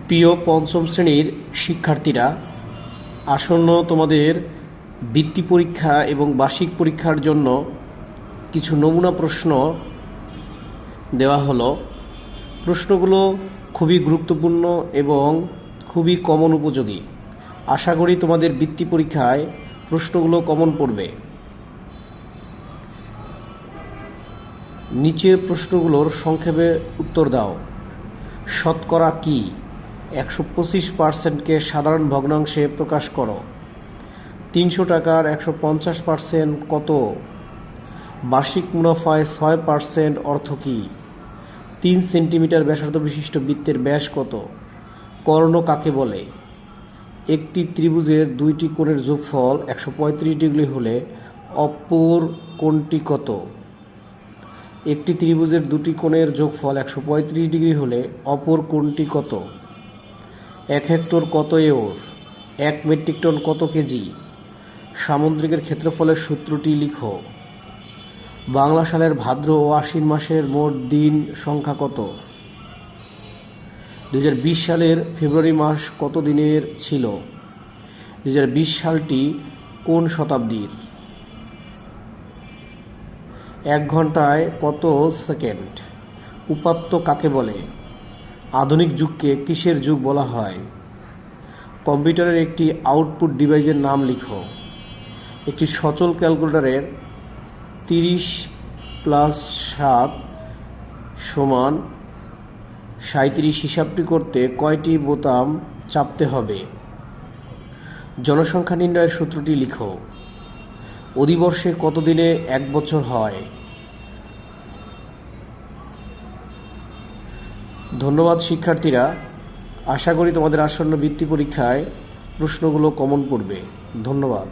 প্রিয় পঞ্চম শ্রেণীর শিক্ষার্থীরা, আসন্ন তোমাদের বৃত্তি পরীক্ষা এবং বার্ষিক পরীক্ষার জন্য কিছু নমুনা প্রশ্ন দেওয়া হলো। প্রশ্নগুলো খুবই গুরুত্বপূর্ণ এবং খুবই কমন উপযোগী। আশা করি তোমাদের বৃত্তি পরীক্ষায় প্রশ্নগুলো কমন পড়বে। নিচের প্রশ্নগুলোর সংক্ষেপে উত্তর দাও। শতকরা কি? 125%কে সাধারণ ভগ্নাংশে প্রকাশ করো। 300 টাকার 150% কত? বার্ষিক মুনাফায় 6% অর্থ কী? 3 সেন্টিমিটার ব্যাসার্ধ বিশিষ্ট বৃত্তের ব্যাস কত? কর্ণ কাকে বলে? একটি ত্রিভুজের দুইটি কোণের যোগফল 135 ডিগ্রি হলে অপর কোণটি কত? একটি ত্রিভুজের দুটি কোণের যোগফল 135 ডিগ্রি হলে অপর কোণটি কত? 1 হেক্টর কত এওর? 1 মেট্রিক টন কত কেজি? সামুদ্রিকের ক্ষেত্রফলের সূত্রটি লিখো। বাংলা সালের ভাদ্র ও আশ্বিন মাসের মোট দিন সংখ্যা কত? 2020 সালের ফেব্রুয়ারি মাস কত দিনের ছিল? 2020 সালটি কোন শতাব্দীর? 1 ঘন্টায় কত সেকেন্ড? উপাত্ত কাকে বলে? আধুনিক যুগকে কিসের যুগ বলা হয়? কম্পিউটারের একটি আউটপুট ডিভাইসের নাম লিখো। একটি সচল ক্যালকুলেটরের 30 + 7 = 37 হিসাবটি করতে কয়টি বোতাম চাপতে হবে? জনসংখ্যা নির্ণয়ের সূত্রটি লিখো। অধিবর্ষে কত দিনে 1 বছর হয়? ধন্যবাদ শিক্ষার্থীরা। আশা করি তোমাদের আসন্ন বৃত্তি পরীক্ষায় প্রশ্নগুলো কমন পড়বে। ধন্যবাদ।